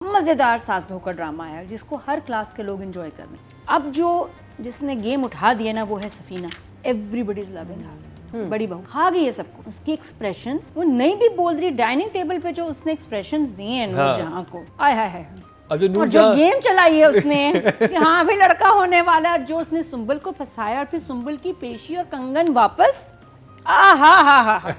मज़ेदार सास बहू का ड्रामा है जिसको हर क्लास के लोग एंजॉय कर रहे हैं। अब जो जिसने गेम उठा दिया ना वो है सफीना। एवरीबडी इज लविंग हर। बड़ी बहू खा गई है सबको। उसकी एक्सप्रेशंस वो नहीं भी बोल रही, डाइनिंग टेबल पे जो उसने एक्सप्रेशंस दिए हैं नूरजहां को, आय हाय हाय। और जो गेम चलाई है उसने कि हाँ अभी लड़का होने वाला है, जो उसने सुंबल को फंसाया और फिर सुंबल की पेशी और कंगन वापस, हा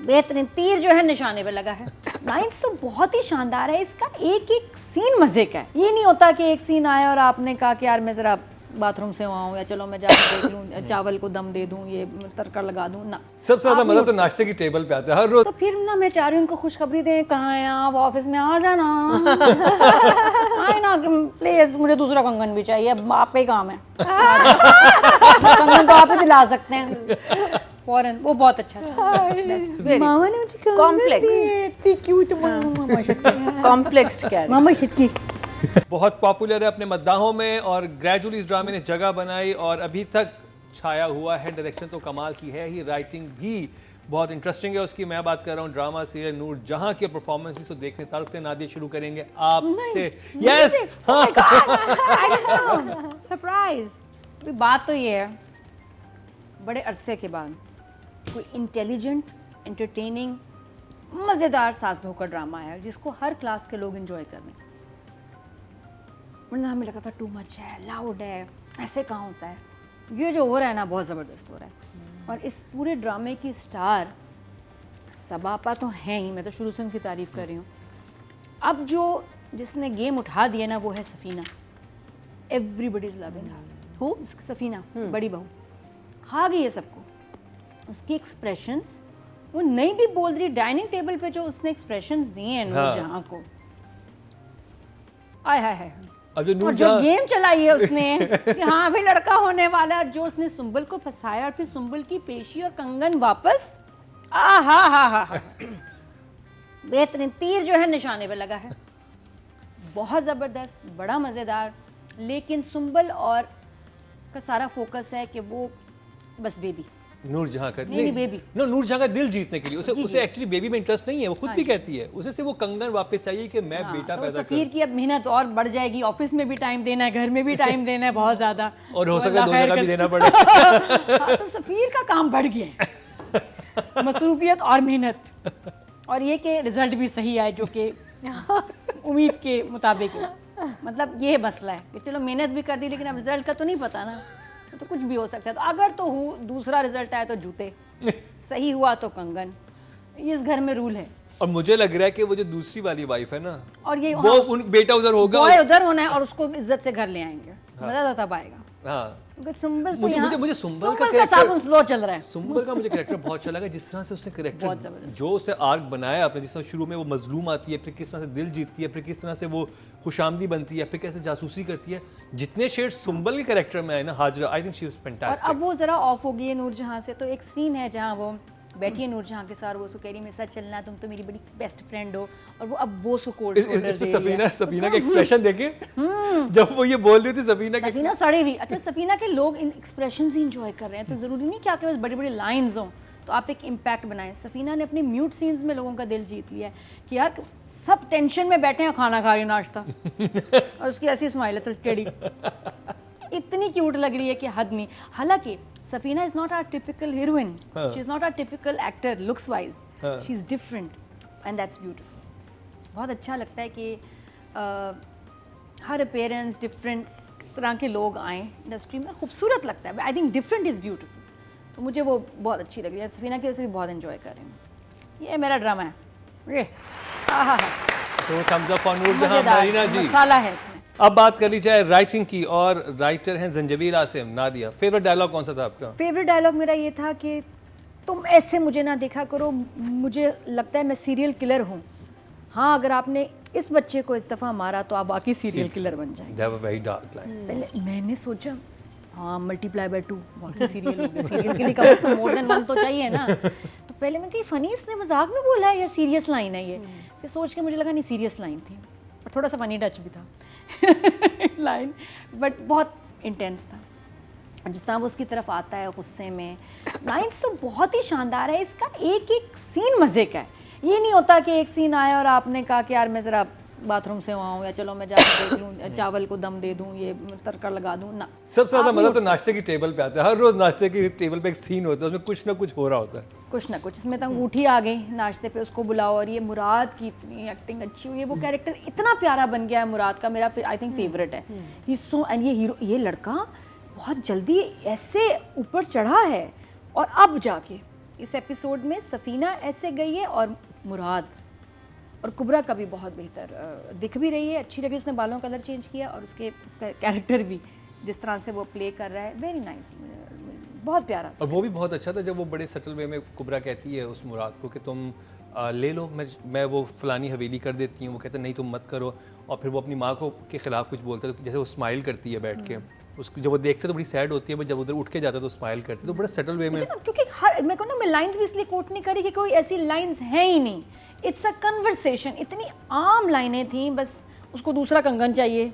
बेहतरीन तीर जो है निशाने पे लगा है। लाइन्स तो बहुत ही शानदार है। इसका एक एक सीन मजे का है। ये नहीं होता कि एक सीन आया और आपने कहा कि यार मैं जरा बाथरूम से आऊँ या चलो मैं जाकर देख लूँ, चावल को दम दे दूँ, ये तड़का लगा दूँ ना। सबसे ज्यादा मजा तो नाश्ते की टेबल पे आता है हर रोज। तो फिर ना मैं चाह रही हूँ इनको खुशखबरी दें, कहाँ हैं आप, ऑफिस में आ जाना। आए ना प्लीज, मुझे दूसरा कंगन भी चाहिए, आप पे ही काम है। कंगन तो आप ही दिला सकते हैं फौरन। वो बहुत अच्छा था। मामा ने मुझे कॉम्प्लेक्स क्या मामा शक्ति बहुत पॉपुलर है अपने मद्दाहों में और ग्रेजुअली इस ड्रामे ने जगह बनाई और अभी तक छाया हुआ है। डायरेक्शन तो कमाल की है ही, राइटिंग भी बहुत इंटरेस्टिंग है उसकी। मैं बात कर रहा हूँ ड्रामा से नूरजहां के परफॉर्मेंस को देखने। तारुक नादिया शुरू करेंगे आपसे। Yes, surprise. बात तो ये है, बड़े अरसे के बाद कोई इंटेलिजेंट, एंटरटेनिंग, मज़ेदार सास बहू का ड्रामा है जिसको हर क्लास के लोग एंजॉय कर रहे हैं। वरना हमें लगा था टू मच है, लाउड है, ऐसे कहाँ होता है। ये जो हो रहा है ना बहुत ज़बरदस्त हो रहा है। और इस पूरे ड्रामे की स्टार सबापा तो हैं ही, मैं तो शुरू से उनकी तारीफ़ कर रही हूँ। अब जो जिसने गेम उठा दिया ना वो है सफीना। एवरीबडी इज लविंग हर। हो सफीना बड़ी बहू खा गई है सबको। उसकी एक्सप्रेशंस वो नहीं भी बोल रही, डाइनिंग टेबल पे जो उसने एक्सप्रेशंस दिए हैं नूरजहां को, आय हाय हाय। और जो गेम चलाई है उसने कि हाँ अभी लड़का होने वाला है, जो उसने सुंबल को फंसाया और फिर सुंबल की पेशी और कंगन वापस, हा बेहतरीन तीर जो है निशाने पे लगा है। बहुत ज़बरदस्त, बड़ा मज़ेदार। लेकिन सुंबल और का सारा फोकस है कि वो बस बेबी नूरजहां का नहीं बेबी नो नूरजहां का दिल जीतने के लिए उसे एक्चुअली बेबी में इंटरेस्ट नहीं है। वो खुद भी कहती है, उसे से वो कंगन वापस चाहिए कि मैं बेटा तो पैदा करूं। सफीर की अब मेहनत और बढ़ जाएगी। ऑफिस में भी टाइम देना है, घर में भी टाइम देना है बहुत ज्यादा, और हो सके दो जगह भी देना पड़े। हाँ, तो सफीर का काम बढ़ गया है। मसरूफियत और मेहनत, और ये कि रिजल्ट भी सही आए जो कि उम्मीद के मुताबिक है। मतलब ये मसला है कि चलो मेहनत भी कर दी लेकिन अब रिजल्ट का तो नहीं पता ना, तो कुछ भी हो सकता है। तो अगर तो दूसरा रिजल्ट आया तो जूते, सही हुआ तो कंगन। इस घर में रूल है। और मुझे लग रहा है कि वो जो दूसरी वाली वाइफ है ना, और ये वो बेटा उधर होगा, बॉय उधर होना है और उसको इज्जत से घर ले आएंगे। मजा तो तब आएगा। हाँ। सुंबल मुझे सुंबल का कैरेक्टर स्लो चल रहा है। सुंबल का मुझे कैरेक्टर बहुत अच्छा लगा। जिस तरह से उसने कैरेक्टर जो उसने आर्क बनाया आपने, जिस तरह शुरू में वो मजलूम आती है, फिर किस तरह से दिल जीतती है, फिर किस तरह से वो खुशामदी बनती है, फिर कैसे जासूसी करती है। जितने शेड्स सुंबल के कैरेक्टर में आए ना Hajra, I think she was fantastic. और अब वो जरा ऑफ हो गई है नूरजहां से। तो एक सीन है जहाँ वो बैठी है नूरजहां के साथ, वो उसको कह रही मेरे साथ चलना, तुम तो मेरी बड़ी बेस्ट फ्रेंड हो। और वो अब वो कोल्ड इसमें सफीना के एक्सप्रेशन देखे जब वो ये बोल रही थी। सफीना सड़ी हुई। अच्छा, सफीना के लोग इन एक्सप्रेशंस ही एंजॉय कर रहे हैं, तो जरूरी नहीं कि आपके पास बड़ी बड़ी लाइंस हों तो आप एक इम्पैक्ट बनाएं। सफीना ने अपने म्यूट सीन्स में लोगों का दिल जीत लिया है कि यार सब टेंशन में बैठे हैं, खाना खा रही नाश्ता, और उसकी ऐसी स्माइल है तो टेढ़ी, इतनी क्यूट लग रही है कि हद नहीं। हालांकि Safina is not our typical heroine, she is not our typical actor looks wise, she is different and that's beautiful. बहुत अच्छा लगता है कि हर अपीयरेंस डिफरेंट तरह के लोग आए इंडस्ट्री में, खूबसूरत लगता है। I think different is beautiful. तो मुझे वो बहुत अच्छी लग रही है। सफीना की वजह से भी बहुत एंजॉय कर रही हूँ। ये मेरा ड्रामा है। ये तो thumbs up for Noorjahan Marina ji. Masala है इसमें। अब बात कर ली जाए राइटिंग की, और राइटर हैं जंजबील आसिम। नादिया, फेवरेट डायलॉग कौन सा था आपका? फेवरेट डायलॉग मेरा ये था कि तुम ऐसे मुझे ना देखा करो, मुझे लगता है मैं सीरियल किलर हूँ। हाँ, अगर आपने इस बच्चे को इस दफ़ा मारा तो आप वाकई सीरियल किलर बन जाएंगे। They have a very dark line. पहले मैंने सोचा हाँ मल्टीप्लाई बाय 2 वाकई सीरियल हो गया। सीरियल के लिए कम से कम मोर देन 1 तो चाहिए ना। तो पहले मैं कही फनी इसने मजाक में बोला है या सीरियस लाइन है ये। फिर सोच के मुझे लगा नहीं सीरियस लाइन थी, और थोड़ा सा फनी टच भी था लाइन, बट बहुत इंटेंस था। जिस तरह वो उसकी तरफ आता है गुस्से में, लाइन्स तो बहुत ही शानदार है। इसका एक एक सीन मज़े का है। ये नहीं होता कि एक सीन आया और आपने कहा कि यार मैं ज़रा बाथरूम से वहाँ हूँ, या चलो मैं जाकर देख लूँ, चावल को दम दे दूँ, ये तड़का लगा दूँ ना। सबसे ज़्यादा आप मज़ा नहीं तो उठ नाश्ते की टेबल पे आता है। हर रोज़ नाश्ते की टेबल पे एक सीन होता है, उसमें कुछ ना कुछ हो रहा होता है। कुछ ना कुछ इसमें तो अंगूठी आ गई नाश्ते पे, उसको बुलाओ, और ये मुराद की इतनी एक्टिंग अच्छी हुई है, वो कैरेक्टर इतना प्यारा बन गया है मुराद का, मेरा आई थिंक फेवरेट है ही सो। एंड ये हीरो, ये लड़का बहुत जल्दी ऐसे ऊपर चढ़ा है, और अब जाके इस एपिसोड में सफीना ऐसे गई है, और मुराद और कुबरा का भी बहुत बेहतर दिख भी रही है, अच्छी लगी, उसने बालों का कलर चेंज किया, और उसका कैरेक्टर भी जिस तरह से वो प्ले कर रहा है, वेरी नाइस, बहुत प्यारा। और वो भी बहुत अच्छा था जब वो बड़े सटल वे में कुबरा कहती है उस मुराद को कि तुम ले लो, मैं वो फलानी हवेली कर देती हूँ। वो कहते नहीं तुम मत करो, और फिर वो अपनी माँ को के खिलाफ कुछ बोलता है, तो जैसे वो स्माइल करती है बैठ के, उसको जब वो देखते तो बड़ी सैड होती है, बट जब उधर उठ के जाता है तो स्माइल करती है, तो बड़ा सटल वे में। क्योंकि हर मैं कहूँ ना, मैं लाइंस भी इसलिए कोट नहीं करी कि कोई ऐसी लाइंस हैं ही नहीं, इट्स अ कन्वर्सेशन, इतनी आम लाइनें थी, बस उसको दूसरा कंगन चाहिए,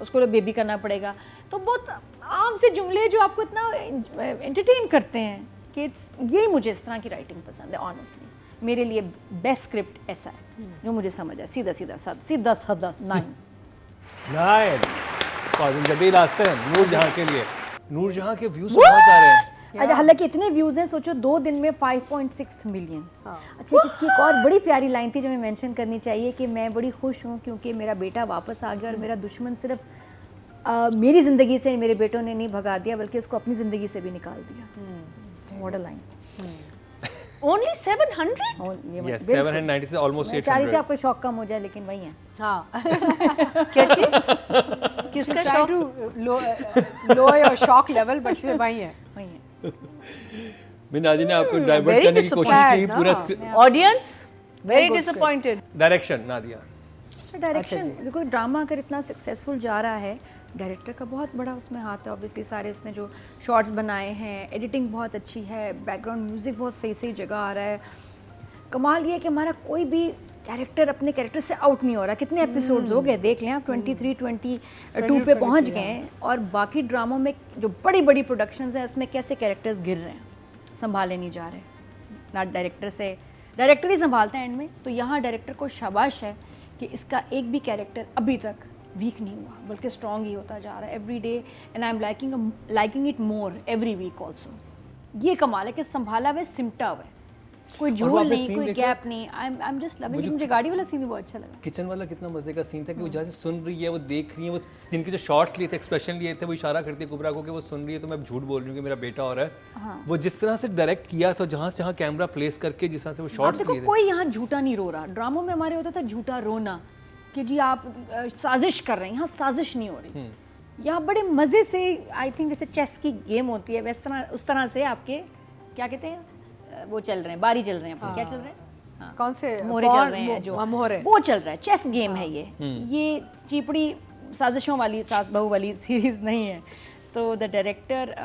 उसको बेबी करना पड़ेगा, तो बहुत आम से जुमले जो आपको इतना एंटरटेन करते हैं कि ये मुझे इस तरह की राइटिंग पसंद है। ऑनेस्टली मेरे लिए बेस्ट स्क्रिप्ट ऐसा है जो मुझे समझ है, सीधा सीधा सादा 9 जबीर आसिम नूरजहां के लिए, नूरजहां के व्यूज बहुत आ रहे हैं। अच्छा, हालांकि इतने व्यूज हैं, सोचो 2 दिन में 5.6 मिलियन। अच्छा, इसकी एक और बड़ी प्यारी लाइन थी जो मैं मेंशन करनी चाहिए कि मैं बड़ी खुश हूँ क्योंकि मेरा बेटा वापस आ गया, और मेरा दुश्मन सिर्फ मेरी ज़िंदगी से मेरे बेटों ने नहीं भगा दिया, बल्कि उसको अपनी ज़िंदगी से भी निकाल दिया। What a line. Only 700? Yes, 790 से almost 800। चाह रही थी आपको शौक कम हो जाए, लेकिन वही है। हाँ। क्या चीज? किसका शौक? Lower your shock level, but से वही है। वही है। नाज़ी ने आपको डाइवर्ट Very करने की कोशिश की disappointed, पूरा ना? Audience very disappointed. Direction Nadia. Direction देखो, ड्रामा अगर इतना सक्सेसफुल जा रहा है, डायरेक्टर का बहुत बड़ा उसमें हाथ है। ऑब्वियसली सारे उसने जो शॉट्स बनाए हैं, एडिटिंग बहुत अच्छी है, बैकग्राउंड म्यूज़िक बहुत सही सही जगह आ रहा है। कमाल ये है कि हमारा कोई भी कैरेक्टर अपने कैरेक्टर से आउट नहीं हो रहा। कितने एपिसोड्स हो गए देख लें आप, 23, 22 पे पहुंच गए हैं, और बाकी ड्रामों में जो बड़ी बड़ी प्रोडक्शंस हैं उसमें कैसे कैरेक्टर्स गिर रहे हैं, संभाले नहीं जा रहे ना डायरेक्टर से, डायरेक्टर ही संभालते हैं एंड में। तो यहाँ डायरेक्टर को शाबाश है कि इसका एक भी कैरेक्टर अभी तक वीक नहीं हुआ, बल्कि स्ट्रॉन्ग ही होता जा रहा है every day, and I am liking it more every week also. ये कमाल है कि संभाला हुआ सिमटा हुआ है, कोई झोल नहीं, कोई गैप नहीं। I am just loving. मुझे गाड़ी वाला सीन भी बहुत अच्छा लगा। किचन वाला कितना मजे का सीन था कि वो जहाँ से सुन रही है, वो देख रही है, वो जिनके जो शॉट्स लिए थे, एक्सप्रेशन लिए थे, वो इशारा करती है कुबरा को कि वो सुन रही है, तो मैं झूठ बोल रही हूँ कि मेरा बेटा हो रहा है। वो जिस तरह से डायरेक्ट किया था, जहाँ से जहाँ कैमरा प्लेस करके, जिस तरह से वो शॉट्स लिए थे, कोई यहाँ झूठा नहीं रो रहा। ड्रामों में हमारे होता था झूठा रोना कि जी आप साजिश कर रहे हैं, यहाँ साजिश नहीं हो रही। यहाँ बड़े मज़े से, आई थिंक जैसे चेस की गेम होती है वैस तरह, उस तरह से आपके क्या कहते हैं वो चल रहे हैं, बारी चल रहे हैं अपने, क्या चल रहे हैं, हाँ, कौन से मोहरे चल रहे हैं, जो मोहरे वो चल रहा है, चेस गेम है ये चीपड़ी साजिशों वाली सास बहू वाली सीरीज़ नहीं है। तो द डायरेक्टर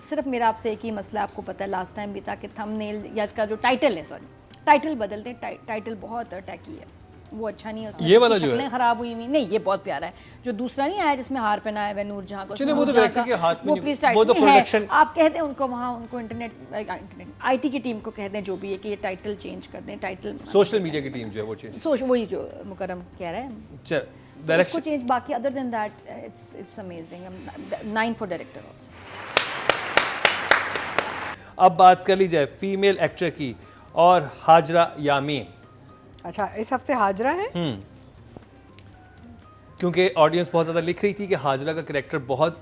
सिर्फ मेरा आपसे एक ही मसला, आपको पता है लास्ट टाइम भी था कि थंबनेल या इसका जो टाइटल है, सॉरी टाइटल बदलते, टाइटल बहुत टैकी है, वो अच्छा नहीं है, उसमें ये वाला जो शक्लें है खराब हुई हुई नहीं, ये बहुत प्यारा है। जो दूसरा नहीं आया जिसमें हार पहनाया है नूरजहां को, चलिए वो तो डायरेक्टर के हाथ में वो नहीं, प्लीज वो तो प्रोडक्शन, आप कहते हैं उनको वहाँ, उनको इंटरनेट आईटी की टीम को कहते हैं जो भी है कि ये टाइटल चेंज कर दें, टाइटल सोशल मीडिया की टीम जो है वो चेंज, सोच वही जो मुकरम कह रहा है, चल उसको डायरेक्शन चेंज। बाकी other than that it's amazing. 9 for director also. अब बात कर ली जाए फीमेल एक्टर की, और हाजरा यामीन। अच्छा, इस हफ्ते हाजरा है। क्योंकि ऑडियंस बहुत ज़्यादा लिख रही थी कि हाजरा का कैरेक्टर बहुत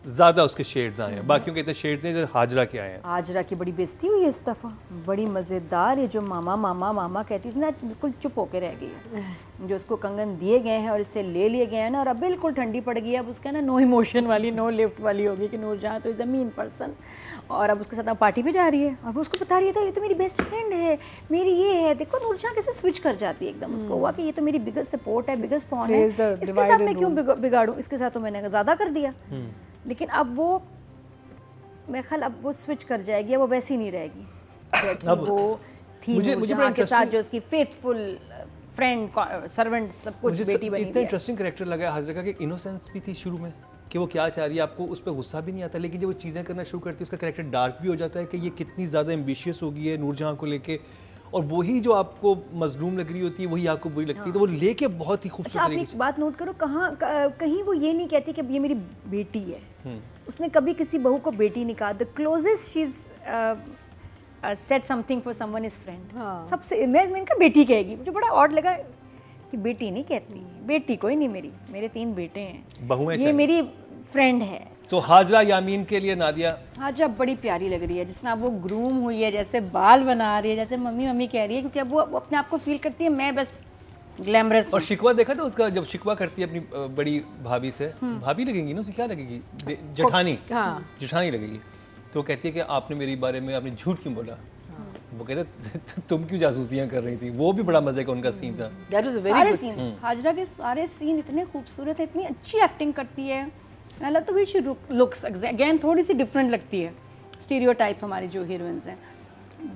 ज़्यादा उसके शेड्स आए हैं, बाकियों के इतने शेड्स हैं जो हाजरा के आए हैं। हाजरा की बड़ी बेइज्जती हुई है इस दफ़ा, बड़ी मज़ेदार। ये जो मामा मामा मामा कहती थी ना, बिल्कुल चुप होकर रह गई है। जो उसको कंगन दिए गए हैं और इससे ले लिए गए हैं ना, और अब बिल्कुल ठंडी पड़ गई है। अब उसका ना नो इमोशन वाली, नो लिफ्ट वाली होगी कि नूरजहां तो इज़ अ मीन पर्सन, और अब उसके साथ अब पार्टी पे जा रही है, और वो उसको बता रही है, तो ये तो मेरी बेस्ट फ्रेंड है, मेरी ये है। देखो नूरजहां कैसे स्विच कर जाती है एकदम, उसको हुआ कि ये तो मेरी बिगेस्ट सपोर्ट है, बिगेस्ट पॉन है, इसके साथ मैं क्यों बिगाड़ूं, इसके साथ तो मैंने ज़्यादा कर दिया। लेकिन अब वो मेरे ख्याल अब वो स्विच कर जाएगी, वो वैसी नहीं रहेगी जैसी वो थी नूरजहां के साथ, जो उसकी फेथफुल फ्रेंड, सर्वेंट, सब कुछ बेटी बनी। इतना इंटरेस्टिंग कैरेक्टर लगा हाजरा का कि इनोसेंस भी थी शुरू में कि वो क्या चाह रही है, आपको उस पर गुस्सा भी नहीं आता, लेकिन जब वो चीज़ें करना शुरू करती है उसका कैरेक्टर डार्क भी हो जाता है कि ये कितनी ज़्यादा एम्बिशियस हो गई है नूरजहां को लेके, और वही जो आपको मजलूम लग रही होती है वही आपको बुरी लगती है, तो वो लेके बहुत ही अच्छा खूबसूरत आप तरीके एक बात नोट करो, कहीं वो ये नहीं कहती कि ये मेरी बेटी है। उसने कभी किसी बहू को बेटी नहीं कहा। The closest she is said something for someone is friend. सबसे मैंने कहा बेटी कहेगी, मुझे बड़ा ऑड लगा कि बेटी नहीं कहती, बेटी कोई नहीं मेरी, मेरे 3 बेटे हैं, बहुएं ये चाहिए। मेरी फ्रेंड है। तो हाजरा यामीन के लिए नादिया आज अब बड़ी प्यारी लग रही है, जिस तरह वो ग्रूम हुई है, जैसे बाल बना रही है, जैसे मम्मी मम्मी कह रही है, क्योंकि अब वो अपने आप को फील करती है मैं बस ग्लैमरस और शिकवा देखा था उसका, जब शिकवा करती है अपनी बड़ी भाभी से, भाभी लगेंगी ना उसे, क्या लगेगी, जेठानी, जेठानी लगेगी, तो कहती है कि आपने मेरे बारे में आपने झूठ क्यों बोला। वो कहते तुम क्यों जासूसियां कर रही थी। वो भी बड़ा मजे का उनका सीन था। That was a very सारे good सीन, हाजरा के सारे सीन इतने खूबसूरत है, इतनी अच्छी एक्टिंग करती है। I love the way she looks again, थोड़ी सी डिफरेंट लगती है स्टीरियोटाइप हमारी जो हीरोइंस हैं।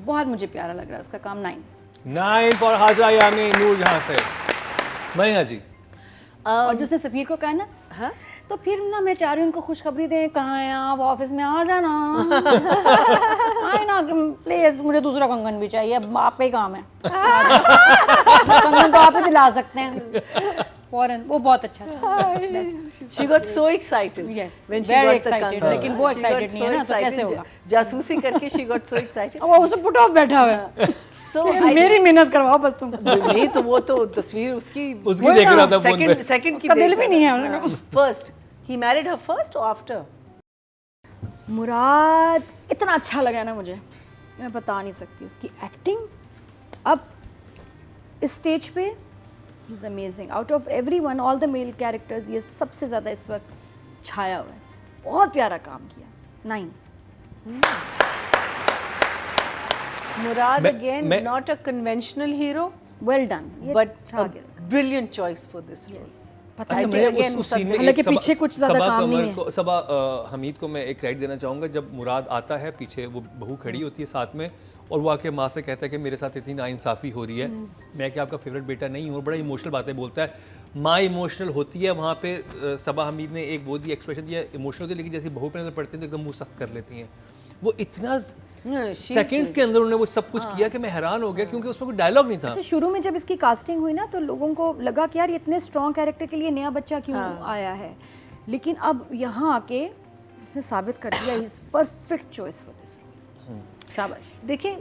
बहुत मुझे प्यारा लग रहा है उसका काम। 9 फॉर हाजरा यामीन नूर जहां से। मरीना जी और जो उसने सफ़ीर को कहा ना, हाँ तो फिर ना मैं चाह रही हूँ उनको खुशखबरी दें, कहाँ हैं आप, ऑफिस में आ जाना। आए ना प्लीज, मुझे दूसरा कंगन भी चाहिए, अब आप ही काम है। कंगन तो आप ही दिला सकते हैं फौरन। वो बहुत अच्छा था। Best. She got so excited Yes, when she very got the excited, कंगन। लेकिन वो She got excited नहीं है so ना, तो excited, कैसे होगा? जासूसी करके she got so excited। अब वो उसे पुट ऑफ बैठा हुआ है। So मेरी मेहनत करवाओ बस तुम। नहीं तो वो तो तस्वीर उसकी देख रहा था फोन पे। सेकंड की उसका दिल भी नहीं है। First he married her first और आफ्टर। मुराद इतना अच्छा लगा ना मुझे, मैं बता नहीं सकती। उसकी एक्टिंग अब इस स्टेज पे is amazing. Out of everyone, all the male characters, ये सबसे ज़्यादा इस वक्त छाया हुआ है। बहुत प्यारा काम किया। 9 Murad मैं- again मैं- not a conventional hero well done, but a brilliant choice for this role। पता अच्छा, नहीं मैं again, उस सीन में हालांकि एक पीछे कुछ ज़्यादा सबा काम कमर नहीं है। को, सबा हमीद को मैं एक क्रेडिट देना चाहूँगा। जब मुराद आता है, पीछे वो बहू खड़ी होती है साथ में, और वो आके माँ से कहता है कि मेरे साथ इतनी नाइंसाफ़ी हो रही है, मैं क्या आपका फेवरेट बेटा नहीं हूँ। बड़ा इमोशनल बातें बोलता है। माँ इमोशनल होती है वहाँ पे। सबा हमीद ने एक वो दिया एक्सप्रेशन दिया, इमोशनल होती है, लेकिन जैसे बहू पे नजर पड़ते हैं तो एकदम मुँह सख्त कर लेती हैं। वो इतना सेकंड्स के अंदर उन्होंने वो सब कुछ किया कि मैं हैरान हो गया, क्योंकि उसमें कोई डायलॉग नहीं था। अच्छा, शुरू में जब इसकी कास्टिंग हुई ना, तो लोगों को लगा कि यार ये इतने स्ट्रॉन्ग कैरेक्टर के लिए नया बच्चा क्यों आया है, लेकिन अब यहाँ आके इसने साबित कर दिया is perfect choice for this. शाबाश। देखें